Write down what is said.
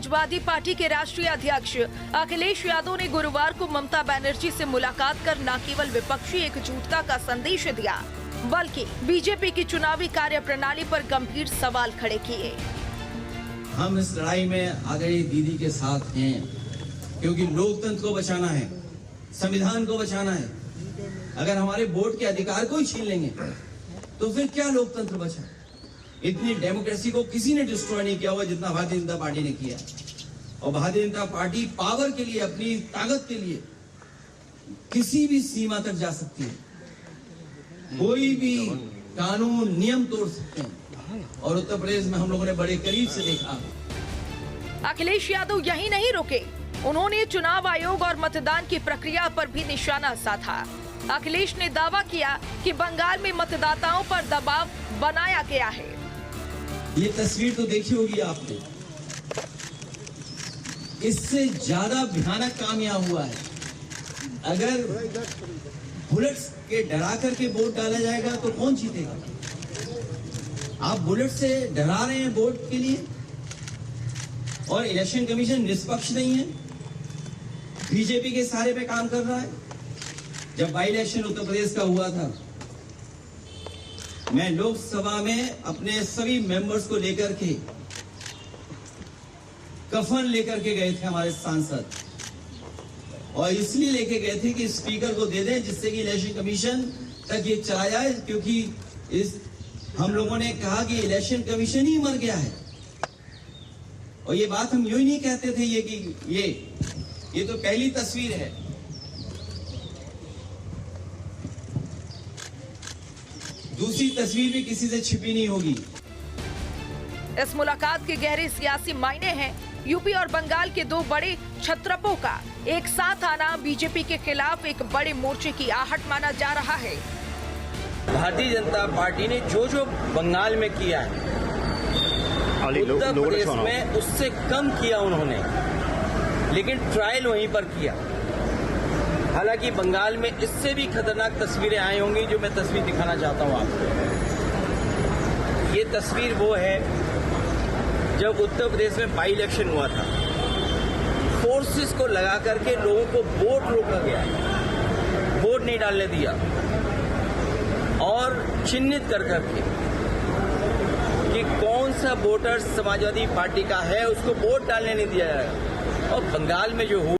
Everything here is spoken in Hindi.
समाजवादी पार्टी के राष्ट्रीय अध्यक्ष अखिलेश यादव ने गुरुवार को ममता बनर्जी से मुलाकात कर न केवल विपक्षी एकजुटता का संदेश दिया, बल्कि बीजेपी की चुनावी कार्यप्रणाली पर गंभीर सवाल खड़े किए। हम इस लड़ाई में आदरणीय दीदी के साथ हैं, क्योंकि लोकतंत्र को बचाना है, संविधान को बचाना है। अगर हमारे वोट के अधिकार को ही छीन लेंगे तो फिर क्या लोकतंत्र बचा? इतनी डेमोक्रेसी को किसी ने डिस्ट्रॉय नहीं किया हुआ जितना भारतीय जनता पार्टी ने किया। और भारतीय जनता पार्टी पावर के लिए, अपनी ताकत के लिए किसी भी सीमा तक जा सकती है, कोई भी कानून नियम तोड़ सकते हैं, और उत्तर प्रदेश में हम लोगों ने बड़े करीब से देखा। अखिलेश यादव यही नहीं रुके, उन्होंने चुनाव आयोग और मतदान की प्रक्रिया पर भी निशाना साधा। अखिलेश ने दावा किया कि बंगाल में मतदाताओं पर दबाव बनाया गया है। ये तस्वीर तो देखी होगी आपने, इससे ज्यादा भयानक काम यहाँ हुआ है। अगर बुलेट्स के डरा करके वोट डाला जाएगा तो कौन जीतेगा? आप बुलेट से डरा रहे हैं वोट के लिए, और इलेक्शन कमीशन निष्पक्ष नहीं है, बीजेपी के सहारे पे काम कर रहा है। जब बाई इलेक्शन उत्तर प्रदेश का हुआ था, मैं लोकसभा में अपने सभी मेंबर्स को लेकर के, कफन लेकर के गए थे हमारे सांसद, और इसलिए लेके गए थे कि स्पीकर को दे दें जिससे कि इलेक्शन कमीशन तक ये चला जाए, क्योंकि हम लोगों ने कहा कि इलेक्शन कमीशन ही मर गया है। और ये बात हम यूं ही नहीं कहते थे, ये तो पहली तस्वीर है। दूसरी तस्वीर भी किसी से छिपी नहीं होगी। इस मुलाकात के गहरे सियासी मायने हैं। यूपी और बंगाल के दो बड़े छत्रपों का एक साथ आना बीजेपी के खिलाफ एक बड़े मोर्चे की आहट माना जा रहा है। भारतीय जनता पार्टी ने जो बंगाल में किया है, उत्तर प्रदेश में उससे कम किया उन्होंने, लेकिन ट्रायल वहीं पर किया। हालांकि बंगाल में इससे भी खतरनाक तस्वीरें आई होंगी, जो मैं तस्वीर दिखाना चाहता हूं आपको। ये तस्वीर वो है जब उत्तर प्रदेश में बाई इलेक्शन हुआ था, फोर्सेस को लगा करके लोगों को वोट रोका गया, वोट नहीं डालने दिया, और चिन्हित कर करके कि कौन सा वोटर समाजवादी पार्टी का है उसको वोट डालने नहीं दिया जाएगा। और बंगाल में जो